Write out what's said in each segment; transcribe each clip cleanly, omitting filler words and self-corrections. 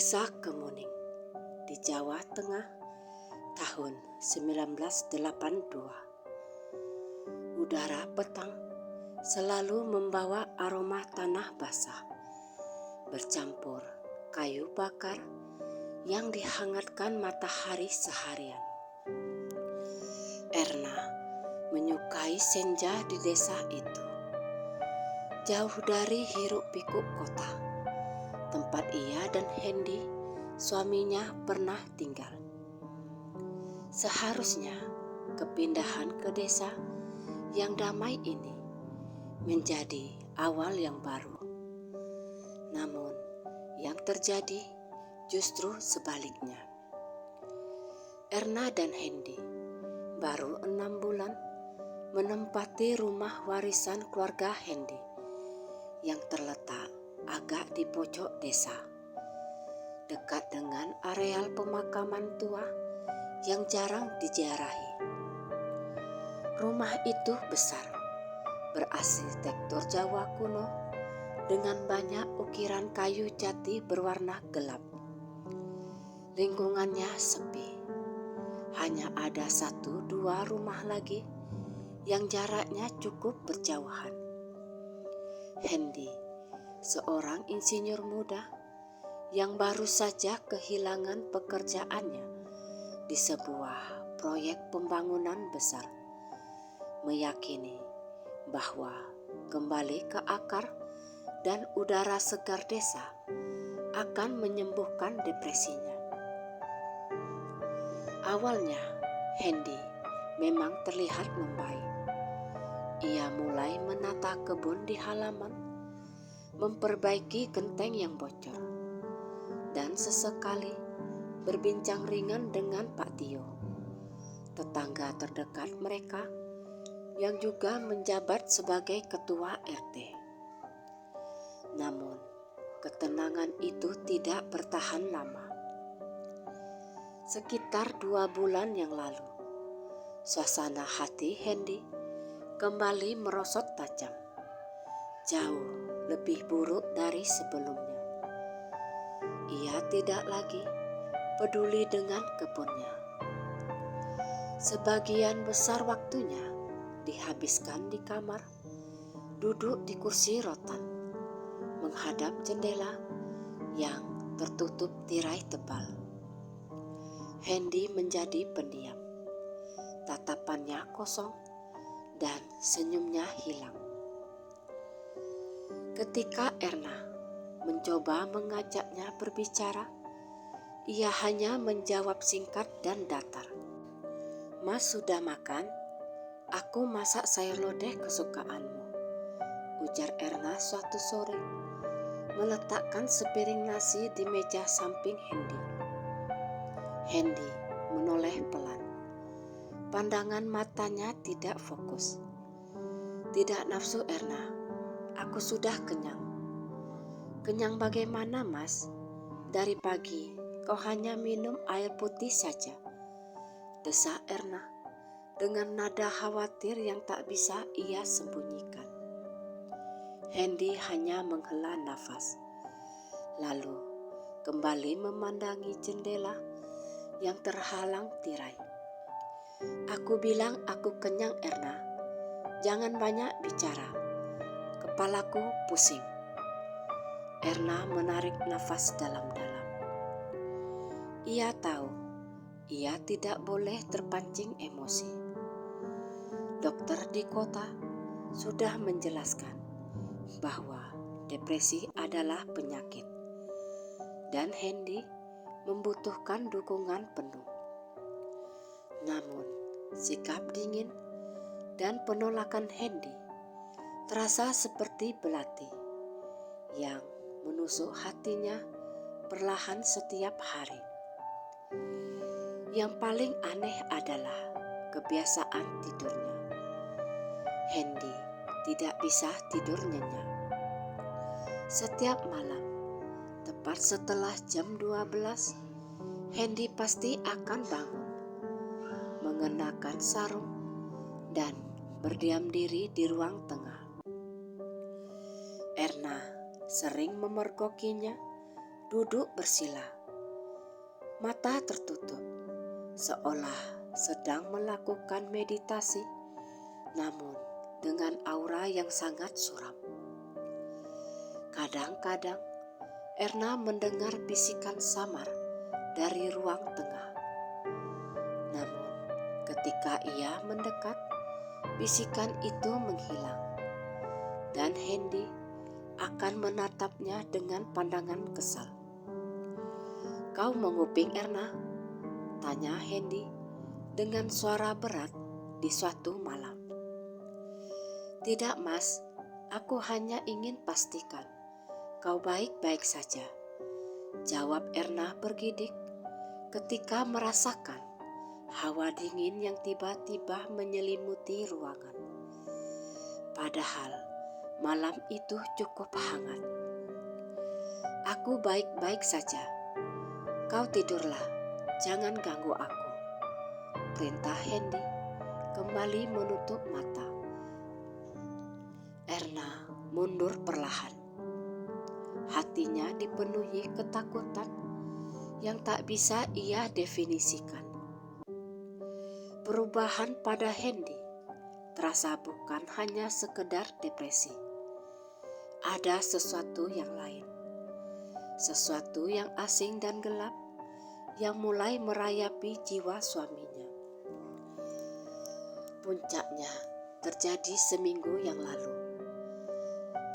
Desa Kemuning di Jawa Tengah tahun 1982. Udara petang selalu membawa aroma tanah basah bercampur kayu bakar yang dihangatkan matahari seharian. Erna menyukai senja di desa itu, jauh dari hiruk-pikuk kota, tempat ia dan Hendy, suaminya, pernah tinggal. Seharusnya kepindahan ke desa yang damai ini menjadi awal yang baru. Namun yang terjadi justru sebaliknya. Erna dan Hendy baru 6 bulan menempati rumah warisan keluarga Hendy yang terletak agak di pojok desa, dekat dengan areal pemakaman tua yang jarang diziarahi. Rumah itu besar, berarsitektur Jawa kuno dengan banyak ukiran kayu jati berwarna gelap. Lingkungannya sepi, hanya ada 1-2 rumah lagi yang jaraknya cukup berjauhan. Hendy, seorang insinyur muda yang baru saja kehilangan pekerjaannya di sebuah proyek pembangunan besar, meyakini bahwa kembali ke akar dan udara segar desa akan menyembuhkan depresinya. Awalnya, Hendy memang terlihat membaik. Ia mulai menata kebun di halaman, memperbaiki genteng yang bocor, dan sesekali berbincang ringan dengan Pak Tio, tetangga terdekat mereka yang juga menjabat sebagai ketua RT. Namun, ketenangan itu tidak bertahan lama. Sekitar 2 bulan yang lalu, suasana hati Hendy kembali merosot tajam, jauh lebih buruk dari sebelumnya. Ia tidak lagi peduli dengan kebunnya. Sebagian besar waktunya dihabiskan di kamar, duduk di kursi rotan, menghadap jendela yang tertutup tirai tebal. Hendy menjadi pendiam, tatapannya kosong dan senyumnya hilang. Ketika Erna mencoba mengajaknya berbicara, ia hanya menjawab singkat dan datar. "Mas sudah makan? Aku masak sayur lodeh kesukaanmu," ujar Erna suatu sore, meletakkan sepiring nasi di meja samping Hendy. Hendy menoleh pelan. Pandangan matanya tidak fokus. "Tidak nafsu, Erna. Aku sudah kenyang." "Kenyang bagaimana, Mas? Dari pagi kau hanya minum air putih saja," desak Erna dengan nada khawatir yang tak bisa ia sembunyikan. Hendy hanya menghela nafas, lalu kembali memandangi jendela yang terhalang tirai. "Aku bilang aku kenyang, Erna. Jangan banyak bicara. Kepalaku pusing." Erna menarik nafas dalam-dalam. Ia tahu ia tidak boleh terpancing emosi. Dokter di kota sudah menjelaskan bahwa depresi adalah penyakit dan Hendy membutuhkan dukungan penuh. Namun, sikap dingin dan penolakan Hendy terasa seperti belati yang menusuk hatinya perlahan setiap hari. Yang paling aneh adalah kebiasaan tidurnya. Hendy tidak bisa tidur nyenyak. Setiap malam, tepat setelah jam 12, Hendy pasti akan bangun, mengenakan sarung, dan berdiam diri di ruang tengah. Erna sering memergokinya duduk bersila Mata tertutup, seolah sedang melakukan meditasi, namun dengan aura yang sangat suram. Kadang-kadang Erna mendengar bisikan samar dari ruang tengah. Namun ketika ia mendekat, bisikan itu menghilang dan Hendy akan menatapnya dengan pandangan kesal. "Kau menguping, Erna?" tanya Hendy dengan suara berat di suatu malam. "Tidak, Mas. Aku hanya ingin pastikan kau baik-baik saja," jawab Erna bergidik ketika merasakan hawa dingin yang tiba-tiba menyelimuti ruangan. Padahal malam itu cukup hangat. "Aku baik-baik saja. Kau tidurlah, jangan ganggu aku," perintah Hendy kembali menutup mata. Erna mundur perlahan. Hatinya dipenuhi ketakutan yang tak bisa ia definisikan. Perubahan pada Hendy terasa bukan hanya sekedar depresi. Ada sesuatu yang lain. Sesuatu yang asing dan gelap yang mulai merayapi jiwa suaminya. Puncaknya terjadi seminggu yang lalu.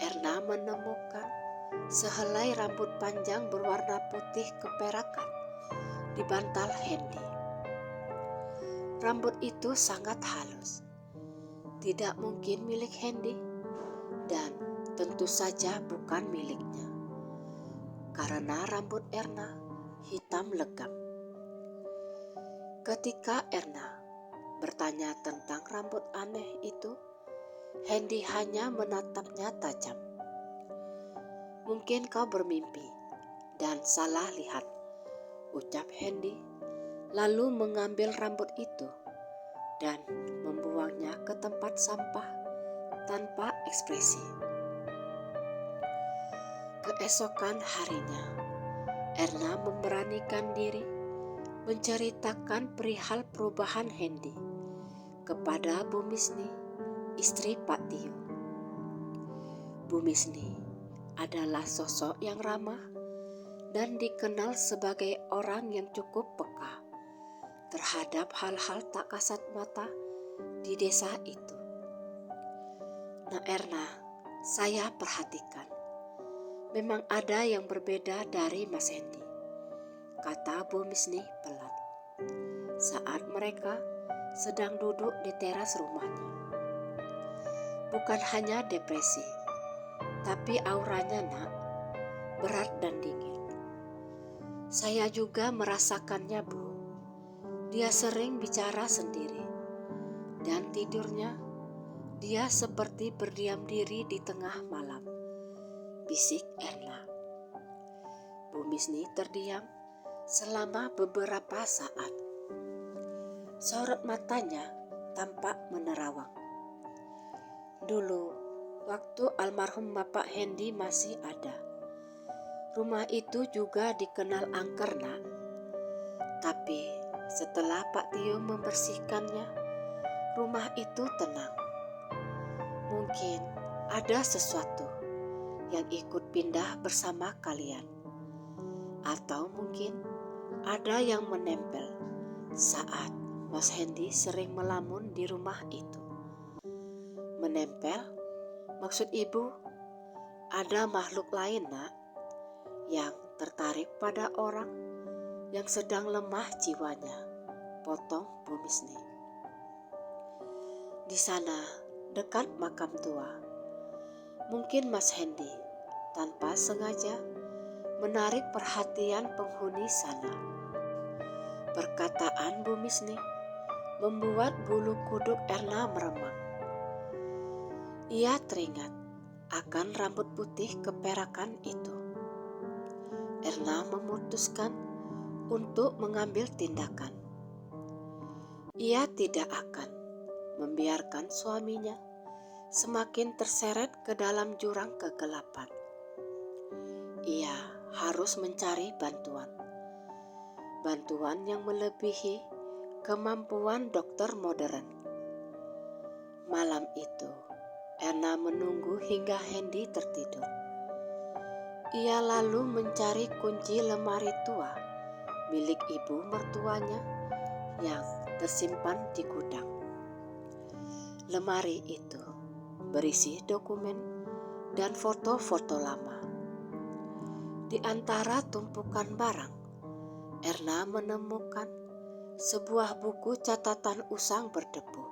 Erna menemukan sehelai rambut panjang berwarna putih keperakan di bantal Hendy. Rambut itu sangat halus, tidak mungkin milik Hendy, dan tentu saja bukan miliknya, karena rambut Erna hitam legam. Ketika Erna bertanya tentang rambut aneh itu, Hendy hanya menatapnya tajam. "Mungkin kau bermimpi dan salah lihat," ucap Hendy, lalu mengambil rambut itu dan membuangnya ke tempat sampah tanpa ekspresi. Keesokan harinya, Erna memberanikan diri menceritakan perihal perubahan Hendy kepada Bu Misni, istri Pak Tio. Bu Misni adalah sosok yang ramah dan dikenal sebagai orang yang cukup peka terhadap hal-hal tak kasat mata di desa itu. "Nah Erna, saya perhatikan, memang ada yang berbeda dari Mas Hendy," kata Bu Misni pelan saat mereka sedang duduk di teras rumahnya. "Bukan hanya depresi, tapi auranya, Nak, berat dan dingin. Saya juga merasakannya, Bu. Dia sering bicara sendiri, dan tidurnya dia seperti berdiam diri di tengah malam," bisik Erna. Bu Misni terdiam selama beberapa saat. Sorot matanya tampak menerawang. "Dulu, waktu almarhum Bapak Hendy masih ada, rumah itu juga dikenal angker, Nak. Tapi setelah Pak Tio membersihkannya, rumah itu tenang. Mungkin ada sesuatu yang ikut pindah bersama kalian. Atau mungkin ada yang menempel saat Mas Hendy sering melamun di rumah itu." "Menempel? Maksud ibu, ada makhluk lain, Nak, yang tertarik pada orang yang sedang lemah jiwanya," potong Bu Misni. "Di sana, dekat makam tua, mungkin Mas Hendy tanpa sengaja menarik perhatian penghuni sana." Perkataan Bu Misni membuat bulu kuduk Erna meremang. Ia teringat akan rambut putih keperakan itu. Erna memutuskan untuk mengambil tindakan. Ia tidak akan membiarkan suaminya semakin terseret ke dalam jurang kegelapan. Ia harus mencari bantuan. bantuan yang melebihi kemampuan dokter modern. Malam itu, Erna menunggu hingga Hendy tertidur. Ia lalu mencari kunci lemari tua milik ibu mertuanya yang tersimpan di gudang. Lemari itu berisi dokumen dan foto-foto lama. Di antara tumpukan barang, Erna menemukan sebuah buku catatan usang berdebu.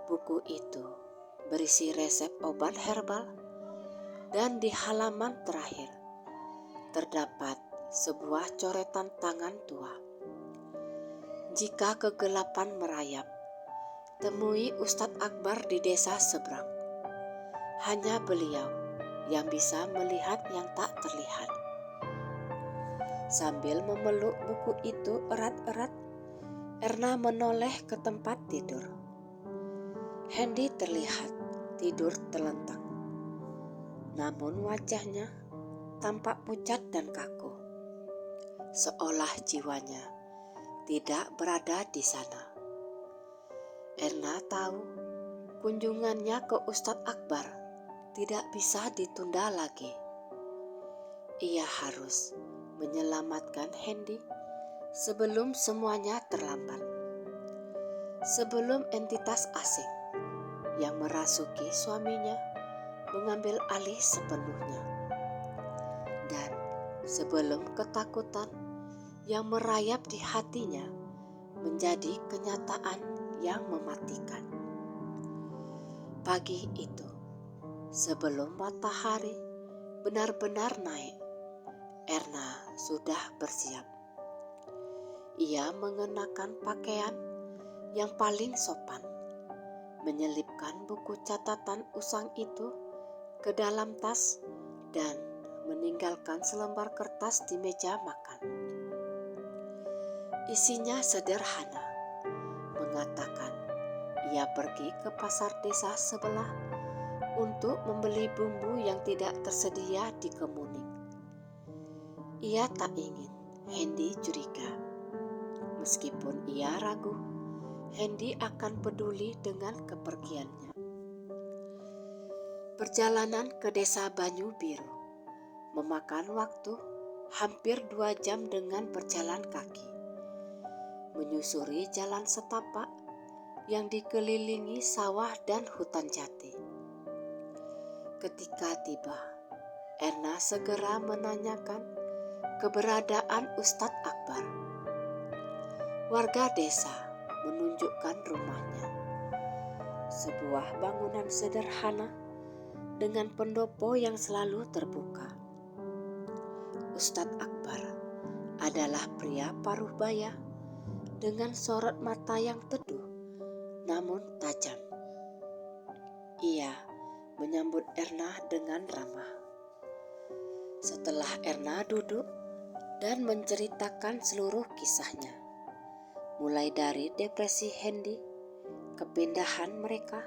Buku itu berisi resep obat herbal dan di halaman terakhir terdapat sebuah coretan tangan tua. Jika kegelapan merayap, temui Ustadz Akbar di desa seberang. Hanya beliau yang bisa melihat yang tak terlihat. Sambil memeluk buku itu erat-erat, Erna menoleh ke tempat tidur. Hendy terlihat tidur telentang. Namun wajahnya tampak pucat dan kaku. Seolah jiwanya tidak berada di sana. Erna tahu kunjungannya ke Ustadz Akbar tidak bisa ditunda lagi. Ia harus menyelamatkan Hendy sebelum semuanya terlambat. Sebelum entitas asing yang merasuki suaminya mengambil alih sepenuhnya. Dan sebelum ketakutan yang merayap di hatinya menjadi kenyataan yang mematikan. Pagi itu, sebelum matahari benar-benar naik, Erna sudah bersiap. Ia mengenakan pakaian yang paling sopan, menyelipkan buku catatan usang itu ke dalam tas dan meninggalkan selembar kertas di meja makan. Isinya sederhana, mengatakan ia pergi ke pasar desa sebelah untuk membeli bumbu yang tidak tersedia di Kemuning. Ia tak ingin Hendy curiga. Meskipun ia ragu, Hendy akan peduli dengan kepergiannya. Perjalanan ke desa Banyu Biru memakan waktu hampir 2 jam dengan berjalan kaki. Menyusuri jalan setapak yang dikelilingi sawah dan hutan jati. Ketika tiba, Erna segera menanyakan keberadaan Ustadz Akbar. Warga desa menunjukkan rumahnya. Sebuah bangunan sederhana dengan pendopo yang selalu terbuka. Ustadz Akbar adalah pria paruh baya dengan sorot mata yang teduh namun tajam. Ia menyambut Erna dengan ramah. Setelah Erna duduk dan menceritakan seluruh kisahnya, mulai dari depresi Hendy, kepindahan mereka,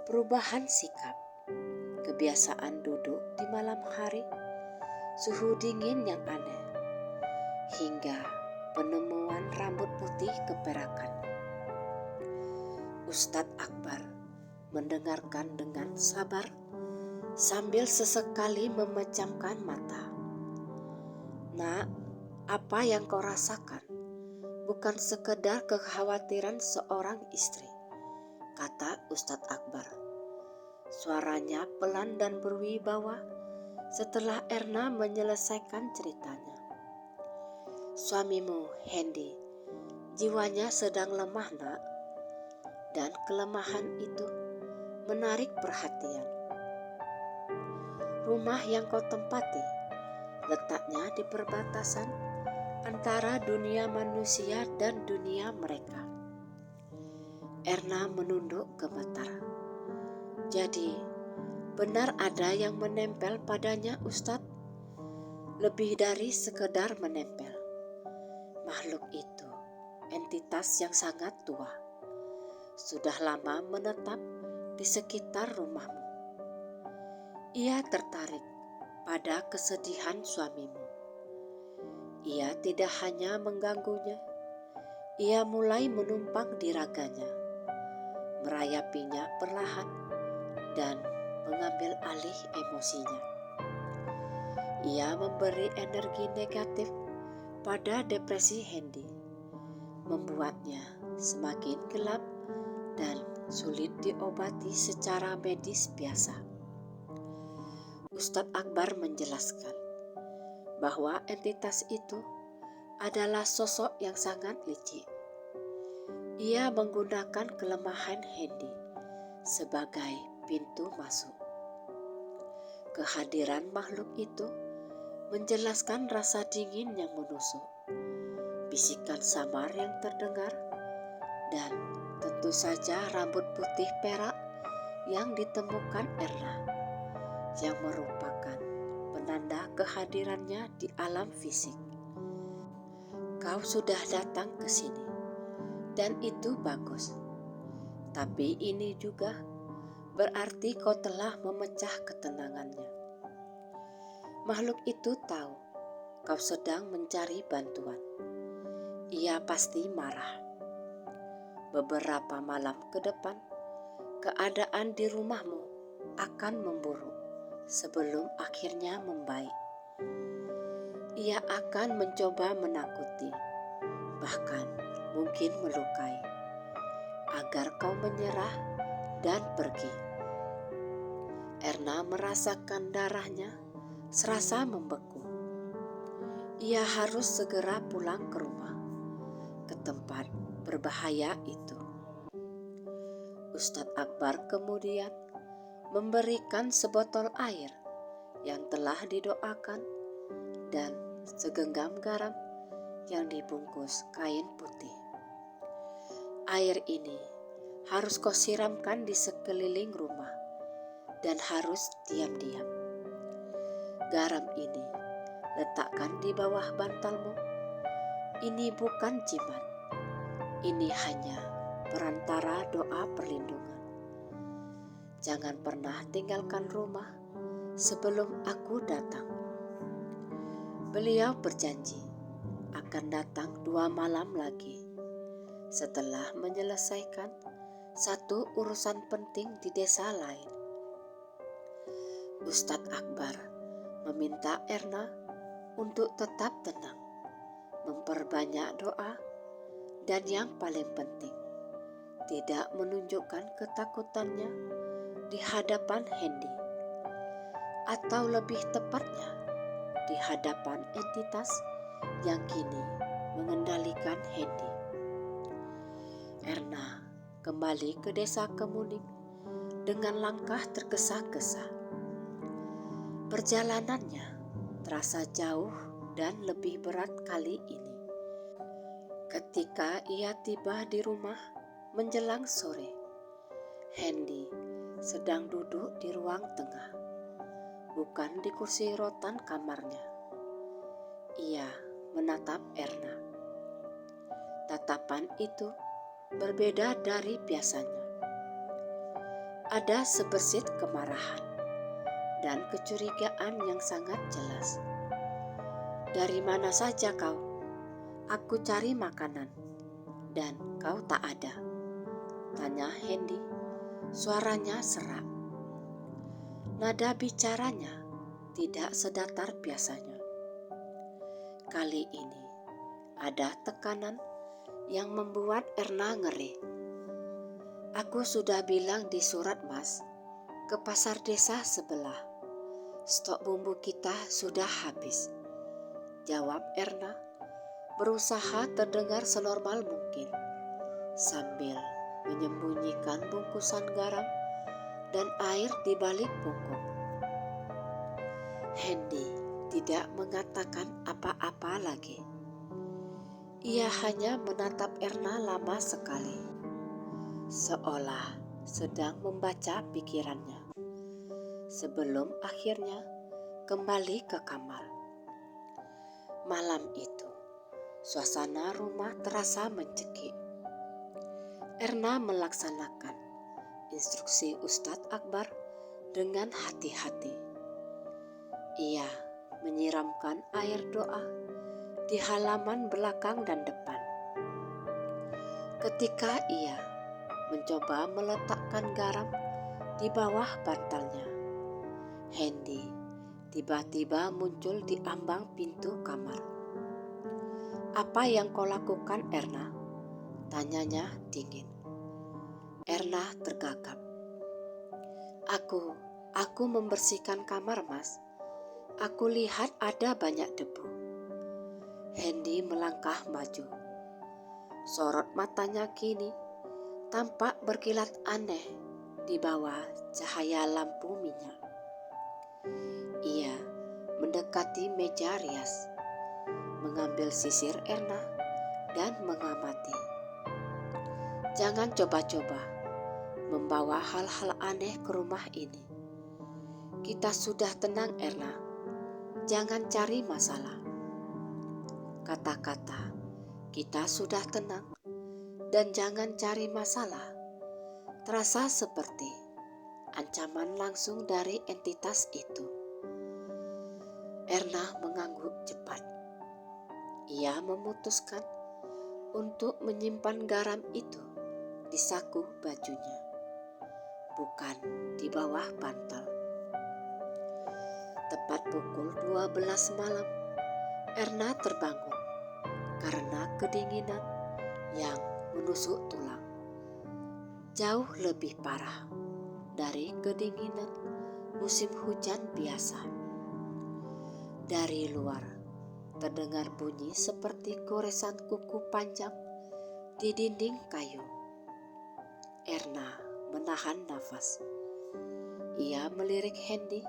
perubahan sikap, kebiasaan duduk di malam hari, suhu dingin yang aneh, hingga penemuan rambut putih keperakan. Ustadz Akbar mendengarkan dengan sabar sambil sesekali memejamkan mata. Nak, apa yang kau rasakan bukan sekedar kekhawatiran seorang istri, kata Ustadz Akbar. Suaranya pelan dan berwibawa setelah Erna menyelesaikan ceritanya. Suamimu, Hendy, jiwanya sedang lemah, nak. Dan kelemahan itu menarik perhatian. Rumah yang kau tempati letaknya di perbatasan antara dunia manusia dan dunia mereka. Erna menunduk gemetar. Jadi, benar ada yang menempel padanya, Ustadz? Lebih dari sekedar menempel. Makhluk itu entitas yang sangat tua. Sudah lama menetap di sekitar rumahmu. Ia tertarik pada kesedihan suamimu. Ia tidak hanya mengganggunya, ia mulai menumpang di raganya, merayapinya perlahan dan mengambil alih emosinya. Ia memberi energi negatif pada depresi Hendy, membuatnya semakin gelap dan sulit diobati secara medis biasa. Ustadz Akbar menjelaskan bahwa entitas itu adalah sosok yang sangat licik. Ia menggunakan kelemahan Hendy sebagai pintu masuk. Kehadiran makhluk itu menjelaskan rasa dingin yang menusuk, bisikan samar yang terdengar, dan tentu saja rambut putih perak yang ditemukan Erna, yang merupakan penanda kehadirannya di alam fisik. Kau sudah datang ke sini, dan itu bagus. Tapi ini juga berarti kau telah memecah ketenangannya. Makhluk itu tahu kau sedang mencari bantuan. Ia pasti marah. Beberapa malam ke depan, keadaan di rumahmu akan memburuk sebelum akhirnya membaik. Ia akan mencoba menakuti, bahkan mungkin melukai, agar kau menyerah dan pergi. Erna merasakan darahnya serasa membeku. Ia harus segera pulang ke rumah, ke tempat berbahaya itu. Ustadz Akbar kemudian memberikan sebotol air yang telah didoakan dan segenggam garam yang dibungkus kain putih. Air ini harus kau siramkan di sekeliling rumah dan harus diam-diam. Garam ini letakkan di bawah bantalmu. Ini bukan jimat. Ini hanya perantara doa perlindungan. Jangan pernah tinggalkan rumah sebelum aku datang. Beliau berjanji akan datang 2 malam lagi setelah menyelesaikan satu urusan penting di desa lain. Ustadz Akbar meminta Erna untuk tetap tenang, memperbanyak doa, dan yang paling penting, tidak menunjukkan ketakutannya di hadapan Hendy, atau lebih tepatnya di hadapan entitas yang kini mengendalikan Hendy. Erna kembali ke desa Kemuning dengan langkah tergesa-gesa. Perjalanannya terasa jauh dan lebih berat kali ini. Ketika ia tiba di rumah menjelang sore, Hendy sedang duduk di ruang tengah, bukan di kursi rotan kamarnya. Ia menatap Erna. Tatapan itu berbeda dari biasanya. Ada sebersit kemarahan dan kecurigaan yang sangat jelas. Dari mana saja kau? Aku cari makanan dan kau tak ada, tanya Hendy. Suaranya serak. Nada bicaranya tidak sedatar biasanya. Kali ini ada tekanan yang membuat Erna ngeri. Aku sudah bilang di surat Mas ke pasar desa sebelah. Stok bumbu kita sudah habis, jawab Erna, berusaha terdengar senormal mungkin sambil menyembunyikan bungkusan garam dan air di balik punggung. Hendy tidak mengatakan apa-apa lagi. Ia hanya menatap Erna lama sekali, seolah sedang membaca pikirannya, sebelum akhirnya kembali ke kamar. Malam itu, suasana rumah terasa mencekik. Erna melaksanakan instruksi Ustadz Akbar dengan hati-hati. Ia menyiramkan air doa di halaman belakang dan depan. Ketika ia mencoba meletakkan garam di bawah bantalnya, Hendy tiba-tiba muncul di ambang pintu kamar. "Apa yang kau lakukan, Erna?" tanyanya dingin. Erna tergagap. Aku membersihkan kamar, Mas. Aku lihat ada banyak debu." Hendy melangkah maju. Sorot matanya kini tampak berkilat aneh di bawah cahaya lampu minyak. Ia mendekati meja rias, mengambil sisir Erna dan mengamati. "Jangan coba-coba membawa hal-hal aneh ke rumah ini. Kita sudah tenang, Erna. Jangan cari masalah." Kata-kata "kita sudah tenang" dan "jangan cari masalah" terasa seperti ancaman langsung dari entitas itu. Erna mengangguk cepat. Ia memutuskan untuk menyimpan garam itu di saku bajunya, bukan di bawah bantal. Tepat pukul 12 malam, Erna terbangun karena kedinginan yang menusuk tulang. Jauh lebih parah dari kedinginan musim hujan biasa. Dari luar terdengar bunyi seperti goresan kuku panjang di dinding kayu. Erna menahan nafas. Ia melirik Hendy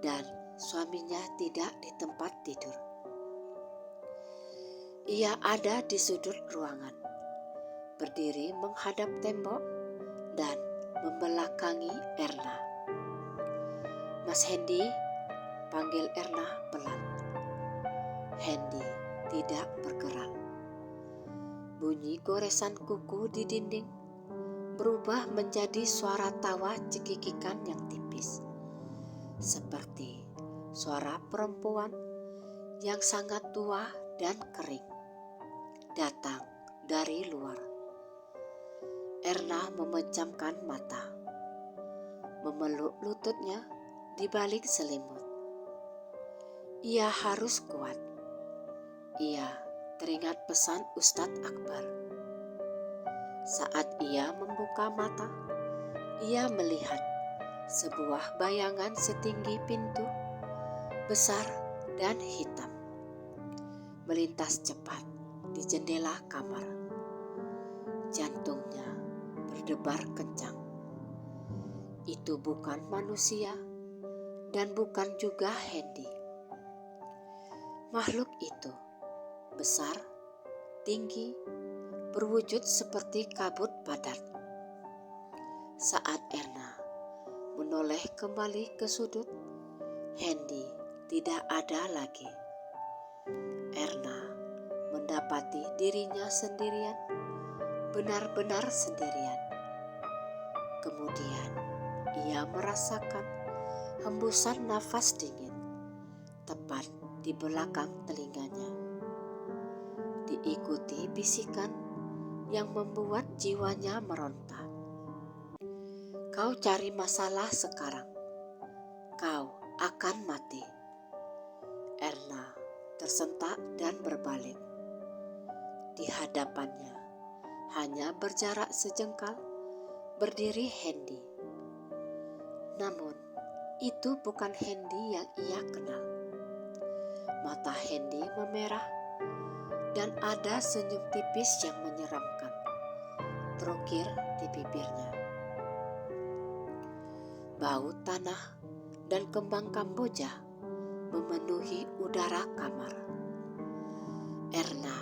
dan suaminya tidak di tempat tidur. Ia ada di sudut ruangan, berdiri menghadap tembok dan membelakangi Erna. "Mas Hendy," panggil Erna pelan. Hendy tidak bergerak. Bunyi goresan kuku di dinding berubah menjadi suara tawa cekikikan yang tipis, seperti suara perempuan yang sangat tua dan kering, datang dari luar. Erna memejamkan mata, memeluk lututnya di balik selimut. Ia harus kuat. Ia teringat pesan Ustadz Akbar. Saat ia membuka mata, ia melihat sebuah bayangan setinggi pintu, besar dan hitam, melintas cepat di jendela kamar. Jantungnya berdebar kencang. Itu bukan manusia dan bukan juga Hendy. Makhluk itu besar, tinggi, berwujud seperti kabut padat. Saat Erna menoleh kembali ke sudut, Hendy tidak ada lagi. Erna mendapati dirinya sendirian, benar-benar sendirian. Kemudian ia merasakan hembusan nafas dingin tepat di belakang telinganya, diikuti bisikan yang membuat jiwanya meronta. "Kau cari masalah sekarang, kau akan mati." Erna tersentak dan berbalik. Di hadapannya, hanya berjarak sejengkal, berdiri Hendy. Namun, itu bukan Hendy yang ia kenal. Mata Hendy memerah dan ada senyum tipis yang menyeramkan terukir di bibirnya. Bau tanah dan kembang kamboja memenuhi udara kamar. Erna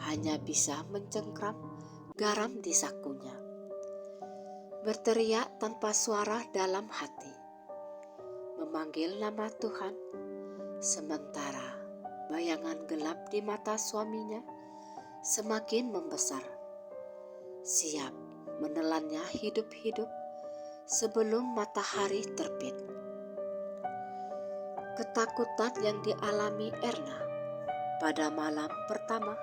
hanya bisa mencengkram garam di sakunya, berteriak tanpa suara dalam hati, memanggil nama Tuhan, sementara bayangan gelap di mata suaminya semakin membesar, siap menelannya hidup-hidup sebelum matahari terbit. Ketakutan yang dialami Erna Pada malam pertama,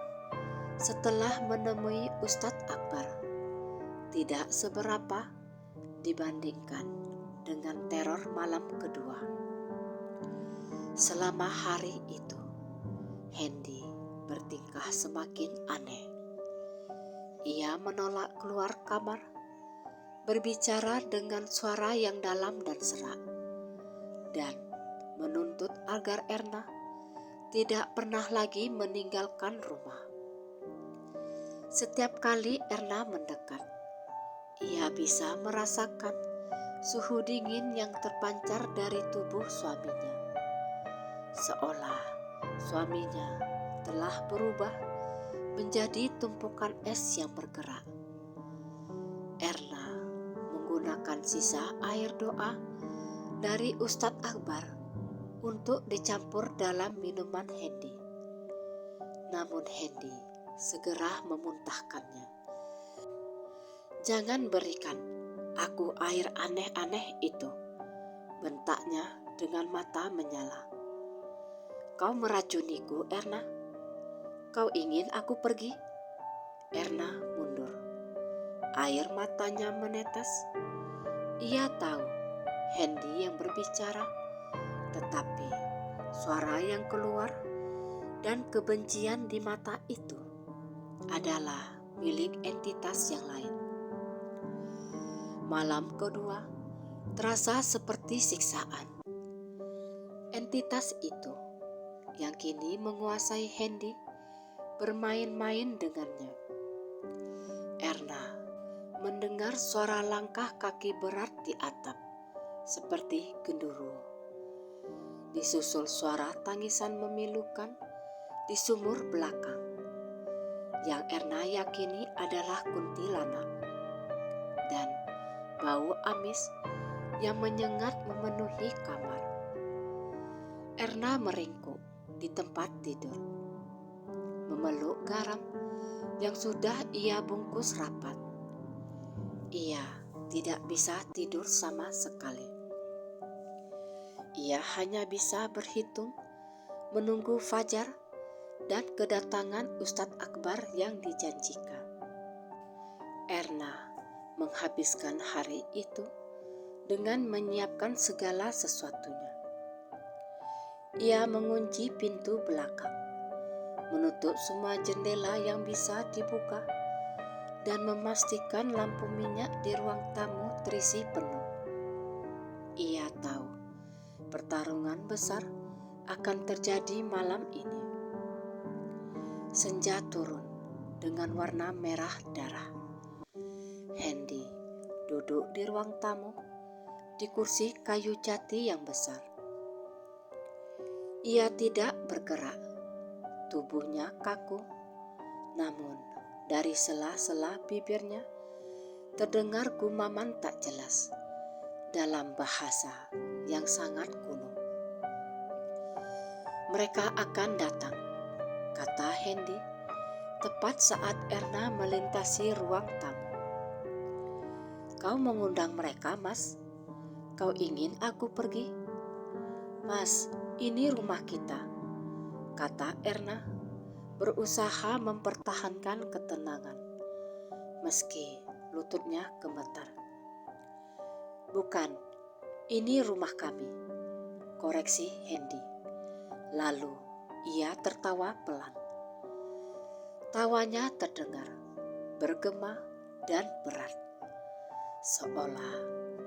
setelah menemui Ustadz Akbar, tidak seberapa dibandingkan dengan teror malam kedua. Selama hari itu, Hendy bertingkah semakin aneh. Ia menolak keluar kamar, berbicara dengan suara yang dalam dan serak, dan menuntut agar Erna tidak pernah lagi meninggalkan rumah. Setiap kali Erna mendekat, ia bisa merasakan suhu dingin yang terpancar dari tubuh suaminya. Seolah suaminya telah berubah menjadi tumpukan es yang bergerak. Erna menggunakan sisa air doa dari Ustadz Akbar untuk dicampur dalam minuman Hendy. Namun Hendy segera memuntahkannya. "Jangan berikan aku air aneh-aneh itu," bentaknya dengan mata menyala. "Kau meracuniku, Erna. Kau ingin aku pergi?" Erna mundur. Air matanya menetes. Ia tahu Hendy yang berbicara, tetapi suara yang keluar dan kebencian di mata itu adalah milik entitas yang lain. Malam kedua terasa seperti siksaan. Entitas itu yang kini menguasai Hendy bermain-main dengannya. Erna mendengar suara langkah kaki berat di atap seperti genderuwo. Disusul suara tangisan memilukan di sumur belakang yang Erna yakini adalah kuntilanak, dan bau amis yang menyengat memenuhi kamar. Erna meringkuk di tempat tidur, memeluk garam yang sudah ia bungkus rapat. Ia tidak bisa tidur sama sekali. Ia hanya bisa berhitung, menunggu fajar dan kedatangan Ustadz Akbar yang dijanjikan. Erna menghabiskan hari itu dengan menyiapkan segala sesuatunya. Ia mengunci pintu belakang, menutup semua jendela yang bisa dibuka, dan memastikan lampu minyak di ruang tamu terisi penuh. Ia tahu pertarungan besar akan terjadi malam ini. Senja turun dengan warna merah darah. Hendy duduk di ruang tamu di kursi kayu jati yang besar. Ia tidak bergerak, tubuhnya kaku, namun dari sela-sela bibirnya terdengar gumaman tak jelas dalam bahasa yang sangat kuno. "Mereka akan datang," kata Hendy tepat saat Erna melintasi ruang tamu. "Kau mengundang mereka, Mas? Kau ingin aku pergi?" "Mas, ini rumah kita," kata Erna, berusaha mempertahankan ketenangan meski lututnya gemetar. "Bukan, ini rumah kami," koreksi Hendy. Lalu ia tertawa pelan. Tawanya terdengar bergema dan berat, seolah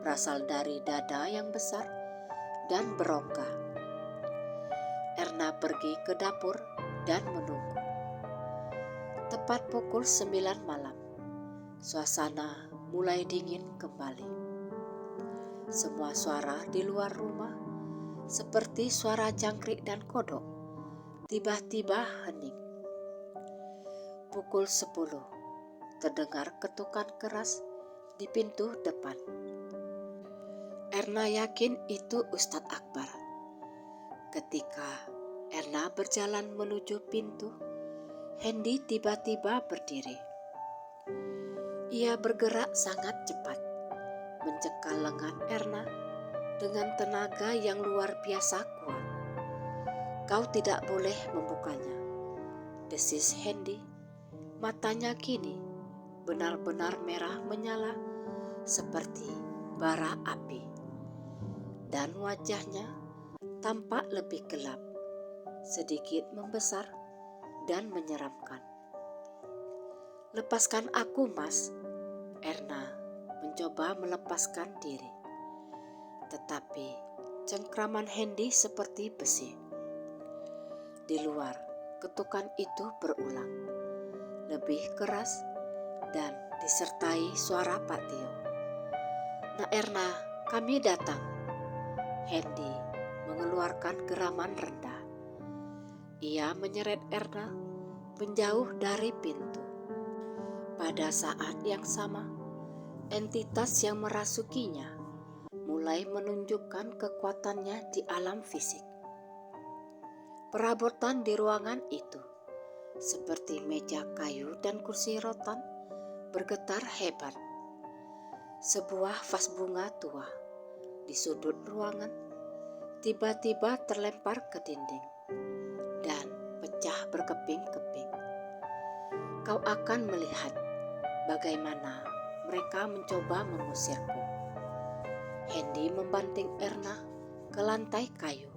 berasal dari dada yang besar dan berongga. Erna pergi ke dapur dan menunggu. Tepat pukul 9 malam, suasana mulai dingin kembali. Semua suara di luar rumah, seperti suara jangkrik dan kodok, tiba-tiba hening. Pukul 10, terdengar ketukan keras di pintu depan. Erna yakin itu Ustadz Akbar. Ketika Erna berjalan menuju pintu, Hendy tiba-tiba berdiri. Ia bergerak sangat cepat, mencekal lengan Erna dengan tenaga yang luar biasa kuat. "Kau tidak boleh membukanya," desis Hendy. Matanya kini benar-benar merah menyala seperti bara api. Dan wajahnya tampak lebih gelap, sedikit membesar dan menyeramkan. "Lepaskan aku, Mas." Erna mencoba melepaskan diri. Tetapi cengkraman Hendy seperti besi. Di luar, ketukan itu berulang, lebih keras dan disertai suara Pak Tio. "Nak Erna, kami datang." Hendy mengeluarkan geraman rendah. Ia menyeret Erna menjauh dari pintu. Pada saat yang sama, entitas yang merasukinya mulai menunjukkan kekuatannya di alam fisik. Perabotan di ruangan itu, seperti meja kayu dan kursi rotan, bergetar hebat. Sebuah vas bunga tua di sudut ruangan tiba-tiba terlempar ke dinding dan pecah berkeping-keping. "Kau akan melihat bagaimana mereka mencoba mengusirku." Hendy membanting Erna ke lantai kayu.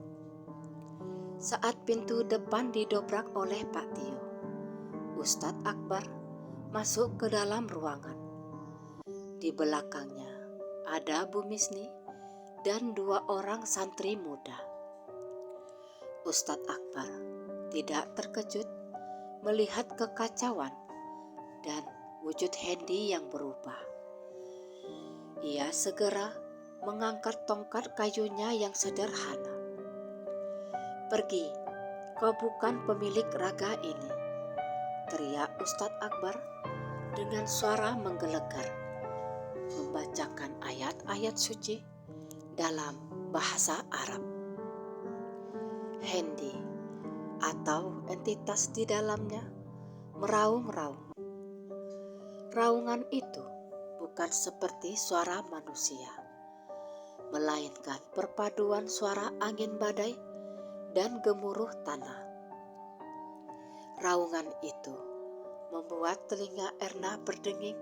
Saat pintu depan didobrak oleh Pak Tio, Ustadz Akbar masuk ke dalam ruangan. Di belakangnya ada Bu Misni dan 2 orang santri muda. Ustadz Akbar tidak terkejut melihat kekacauan dan wujud Hendy yang berubah. Ia segera mengangkat tongkat kayunya yang sederhana. "Pergi, kau bukan pemilik raga ini," teriak Ustadz Akbar dengan suara menggelegar, membacakan ayat-ayat suci dalam bahasa Arab. Hendy atau entitas di dalamnya meraung-raung. Raungan itu bukan seperti suara manusia, melainkan perpaduan suara angin badai dan gemuruh tanah. Raungan itu membuat telinga Erna berdenging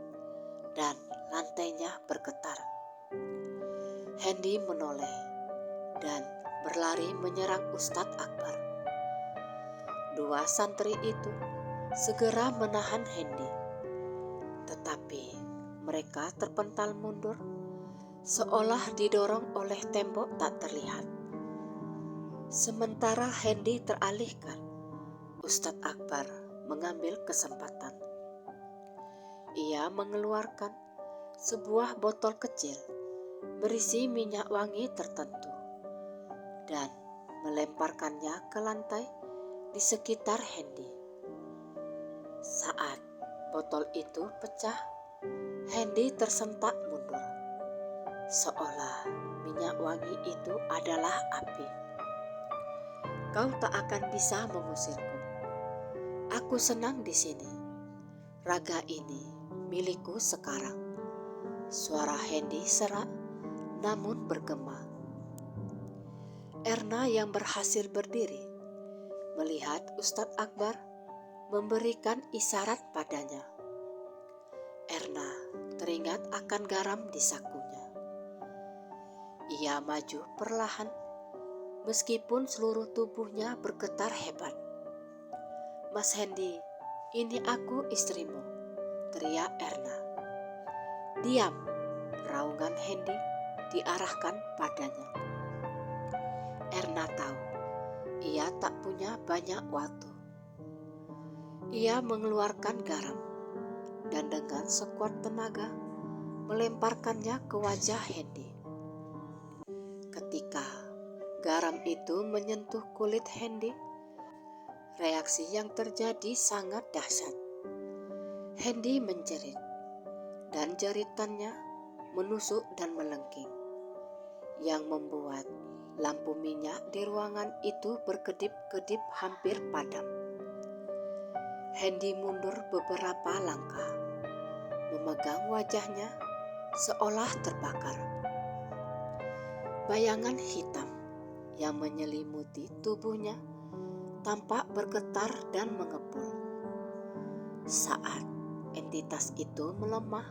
dan lantainya bergetar. Hendy menoleh dan berlari menyerang Ustadz Akbar. 2 santri itu segera menahan Hendy, tetapi mereka terpental mundur seolah didorong oleh tembok tak terlihat. Sementara Hendy teralihkan, Ustadz Akbar mengambil kesempatan. Ia mengeluarkan sebuah botol kecil berisi minyak wangi tertentu dan melemparkannya ke lantai di sekitar Hendy. Saat botol itu pecah, Hendy tersentak mundur, seolah minyak wangi itu adalah api. "Kau tak akan bisa mengusirku. Aku senang di sini. Raga ini milikku sekarang." Suara Hendy serak namun bergema. Erna yang berhasil berdiri melihat Ustadz Akbar memberikan isyarat padanya. Erna teringat akan garam di sakunya. Ia maju perlahan meskipun seluruh tubuhnya bergetar hebat. "Mas Hendy, ini aku istrimu," teriak Erna. "Diam!" raungan Hendy diarahkan padanya. Erna tahu ia tak punya banyak waktu. Ia mengeluarkan garam dan dengan sekuat tenaga melemparkannya ke wajah Hendy. Ketika garam itu menyentuh kulit Hendy, reaksi yang terjadi sangat dahsyat. Hendy menjerit dan jeritannya menusuk dan melengking, yang membuat lampu minyak di ruangan itu berkedip-kedip hampir padam. Hendy mundur beberapa langkah, memegang wajahnya seolah terbakar. Bayangan hitam yang menyelimuti tubuhnya tampak bergetar dan mengepul. Saat entitas itu melemah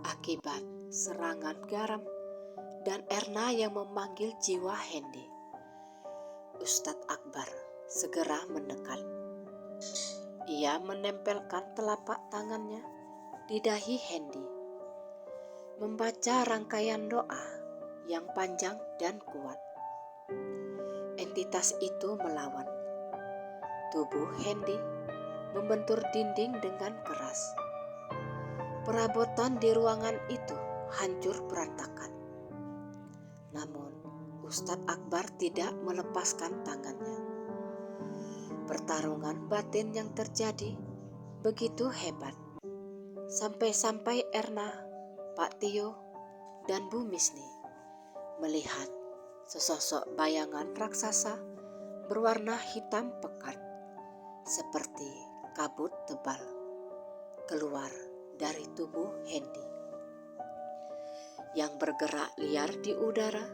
akibat serangan garam dan Erna yang memanggil jiwa Hendy, Ustadz Akbar segera mendekat. Ia menempelkan telapak tangannya di dahi Hendy, membaca rangkaian doa yang panjang dan kuat. Entitas itu melawan. Tubuh Hendy membentur dinding dengan keras. Perabotan di ruangan itu hancur berantakan. Namun Ustadz Akbar tidak melepaskan tangannya. Pertarungan batin yang terjadi begitu hebat, sampai-sampai Erna, Pak Tio, dan Bu Misni melihat sesosok bayangan raksasa berwarna hitam pekat seperti kabut tebal keluar dari tubuh Hendy yang bergerak liar di udara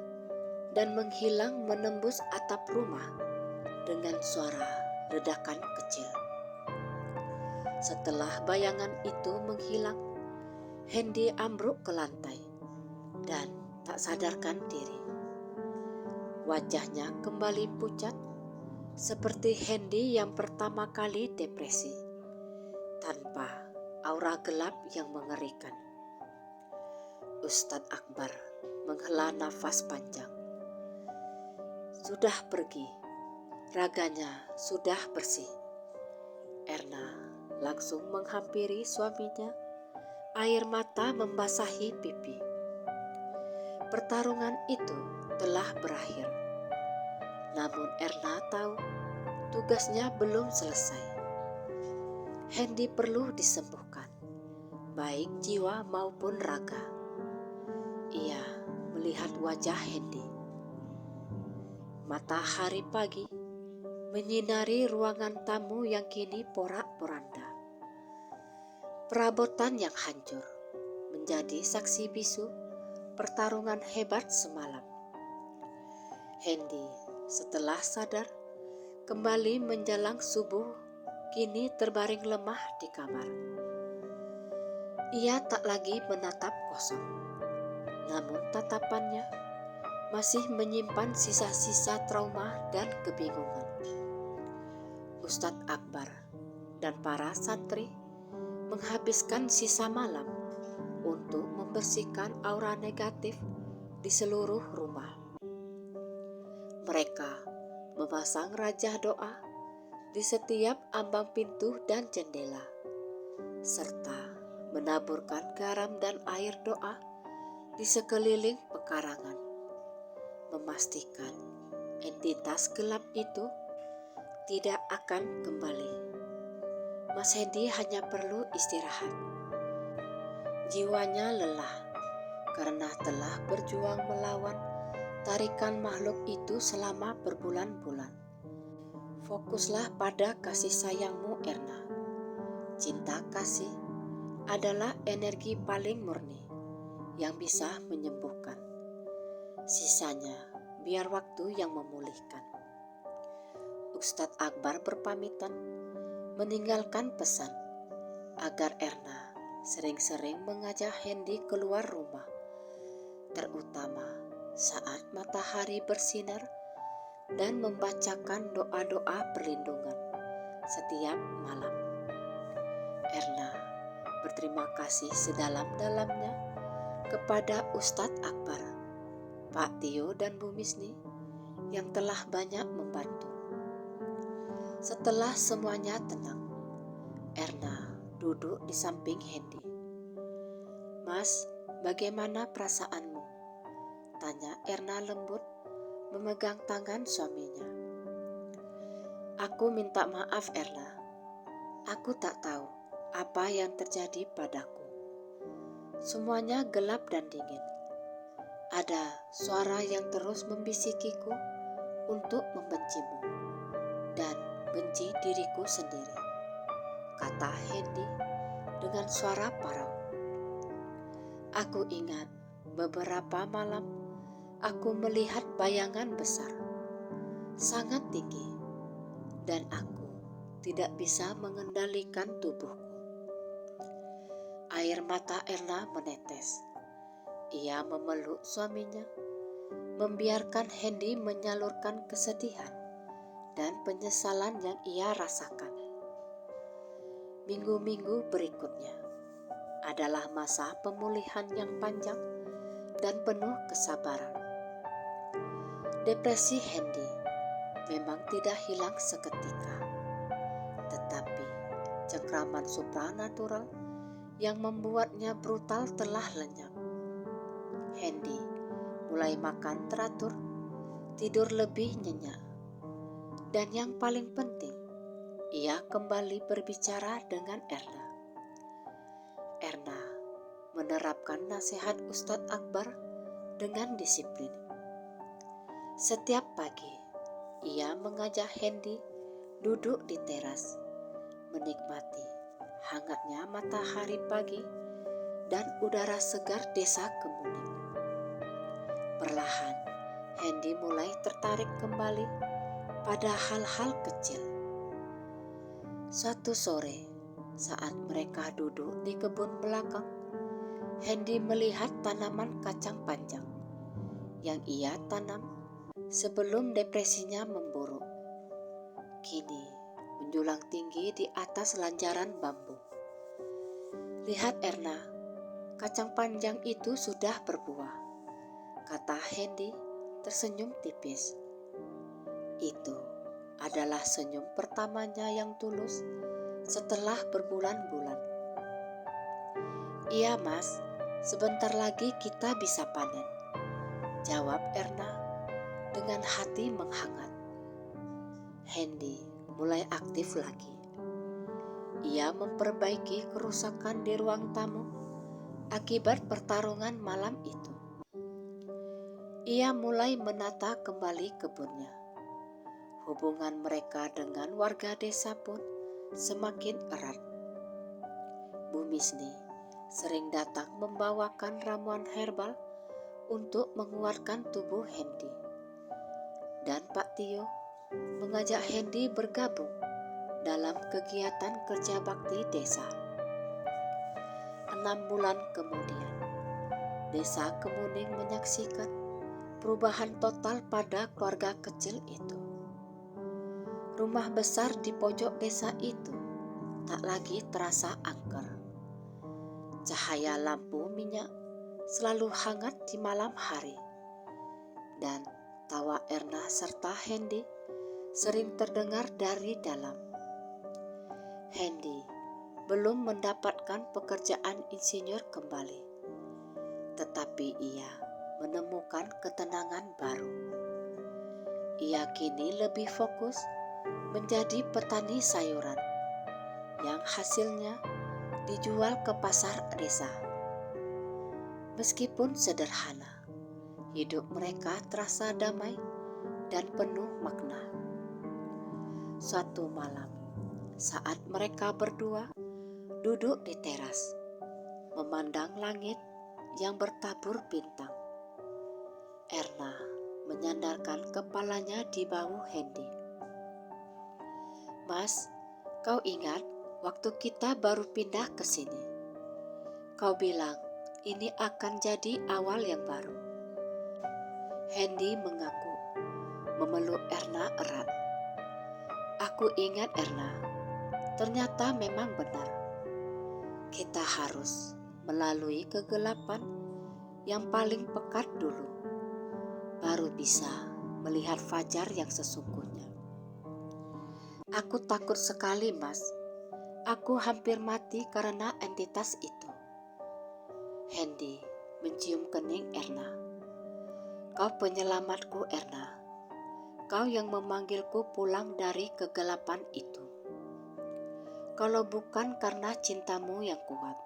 dan menghilang menembus atap rumah dengan suara ledakan kecil. Setelah bayangan itu menghilang, Hendy ambruk ke lantai dan tak sadarkan diri. Wajahnya kembali pucat seperti Hendy yang pertama kali depresi, tanpa aura gelap yang mengerikan. Ustadz Akbar menghela nafas panjang. Sudah pergi, raganya sudah bersih. Erna langsung menghampiri suaminya, air mata membasahi pipi. Pertarungan itu telah berakhir. Namun Erna tahu tugasnya belum selesai. Hendy perlu disembuhkan, baik jiwa maupun raga. Ia melihat wajah Hendy. Matahari pagi menyinari ruangan tamu yang kini porak-poranda. Perabotan yang hancur menjadi saksi bisu pertarungan hebat semalam. Hendy setelah sadar kembali menjelang subuh kini terbaring lemah di kamar. Ia tak lagi menatap kosong, namun tatapannya masih menyimpan sisa-sisa trauma dan kebingungan. Ustadz Akbar dan para santri menghabiskan sisa malam untuk membersihkan aura negatif di seluruh rumah. Mereka memasang rajah doa di setiap ambang pintu dan jendela, serta menaburkan garam dan air doa di sekeliling pekarangan, memastikan entitas gelap itu tidak akan kembali. Mas Hendy hanya perlu istirahat. Jiwanya lelah karena telah berjuang melawan tarikan makhluk itu selama berbulan-bulan. Fokuslah pada kasih sayangmu, Erna. Cinta kasih adalah energi paling murni yang bisa menyembuhkan. Sisanya biar waktu yang memulihkan. Ustadz Akbar berpamitan meninggalkan pesan agar Erna sering-sering mengajak Hendy keluar rumah, terutama saat matahari bersinar, dan membacakan doa-doa perlindungan setiap malam. Erna berterima kasih sedalam-dalamnya kepada Ustadz Akbar, Pak Tio dan Bu Misni yang telah banyak membantu. Setelah semuanya tenang, Erna duduk di samping Hendy. "Mas, bagaimana perasaanmu?" tanya Erna lembut memegang tangan suaminya. "Aku minta maaf, Erna. Aku tak tahu apa yang terjadi padaku. Semuanya gelap dan dingin. Ada suara yang terus membisikiku untuk membencimu dan benci diriku sendiri," kata Hendy dengan suara parau. "Aku ingat beberapa malam aku melihat bayangan besar, sangat tinggi. dan aku tidak bisa mengendalikan tubuhku. Air mata Erna menetes. Ia memeluk suaminya, membiarkan Hendy menyalurkan kesedihan dan penyesalan yang ia rasakan. Minggu-minggu berikutnya adalah masa pemulihan yang panjang dan penuh kesabaran. Depresi Hendy memang tidak hilang seketika, tetapi cengkraman supranatural yang membuatnya brutal telah lenyap. Hendy mulai makan teratur, tidur lebih nyenyak, dan yang paling penting, ia kembali berbicara dengan Erna. Erna menerapkan nasihat Ustadz Akbar dengan disiplin. Setiap pagi, ia mengajak Hendy duduk di teras, menikmati hangatnya matahari pagi dan udara segar desa Kemuning. Perlahan, Hendy mulai tertarik kembali pada hal-hal kecil. Suatu sore, saat mereka duduk di kebun belakang, Hendy melihat tanaman kacang panjang yang ia tanam sebelum depresinya memburuk. Kini menjulang tinggi di atas lanjaran bambu. "Lihat Erna, kacang panjang itu sudah berbuah," kata Hendy tersenyum tipis. Itu adalah senyum pertamanya yang tulus setelah berbulan-bulan. "Iya Mas, sebentar lagi kita bisa panen," jawab Erna dengan hati menghangat. Hendy mulai aktif lagi. Ia memperbaiki kerusakan di ruang tamu akibat pertarungan malam itu. Ia mulai menata kembali kebunnya. Hubungan mereka dengan warga desa pun semakin erat. Bu Misni sering datang membawakan ramuan herbal untuk menguatkan tubuh Hendy. Dan Pak Tio mengajak Hendy bergabung dalam kegiatan kerja bakti desa. 6 bulan kemudian, desa Kemuning menyaksikan perubahan total pada keluarga kecil itu. Rumah besar di pojok desa itu tak lagi terasa angker. Cahaya lampu minyak selalu hangat di malam hari, dan tawa Erna serta Hendy sering terdengar dari dalam. Hendy belum mendapatkan pekerjaan insinyur kembali, tetapi ia menemukan ketenangan baru. Ia kini lebih fokus menjadi petani sayuran yang hasilnya dijual ke pasar desa. Meskipun sederhana, hidup mereka terasa damai dan penuh makna. Suatu malam, saat mereka berdua duduk di teras, memandang langit yang bertabur bintang, Erna menyandarkan kepalanya di bahu Hendy. "Mas, kau ingat waktu kita baru pindah ke sini? Kau bilang ini akan jadi awal yang baru." Hendy mengaku, memeluk Erna erat. "Aku ingat Erna, ternyata memang benar. Kita harus melalui kegelapan yang paling pekat dulu, baru bisa melihat fajar yang sesungguhnya." "Aku takut sekali Mas, aku hampir mati karena entitas itu." Hendy mencium kening Erna. "Kau penyelamatku Erna, kau yang memanggilku pulang dari kegelapan itu. Kalau bukan karena cintamu yang kuat,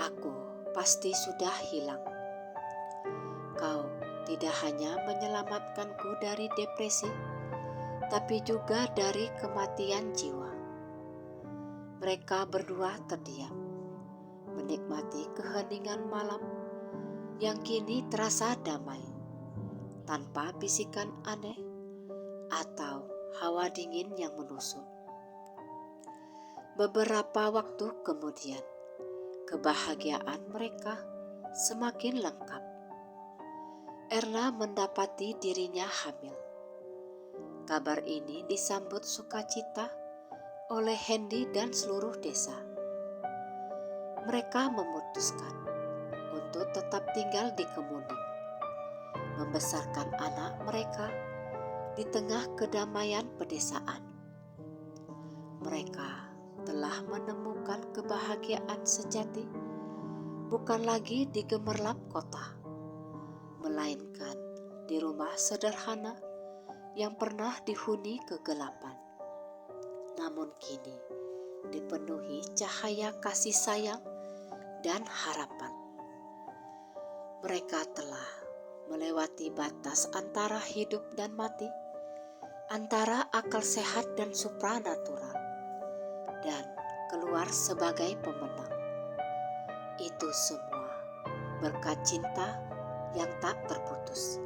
aku pasti sudah hilang. Kau tidak hanya menyelamatkanku dari depresi, tapi juga dari kematian jiwa." Mereka berdua terdiam, menikmati keheningan malam yang kini terasa damai, tanpa bisikan aneh atau hawa dingin yang menusuk. Beberapa waktu kemudian, kebahagiaan mereka semakin lengkap. Erna mendapati dirinya hamil. Kabar ini disambut sukacita oleh Hendy dan seluruh desa. Mereka memutuskan untuk tetap tinggal di Kemuning, membesarkan anak mereka di tengah kedamaian pedesaan. Mereka telah menemukan kebahagiaan sejati, bukan lagi di gemerlap kota, melainkan di rumah sederhana yang pernah dihuni kegelapan, namun kini dipenuhi cahaya kasih sayang dan harapan. Mereka telah melewati batas antara hidup dan mati, antara akal sehat dan supranatural, dan keluar sebagai pemenang. Itu semua berkat cinta yang tak terputus.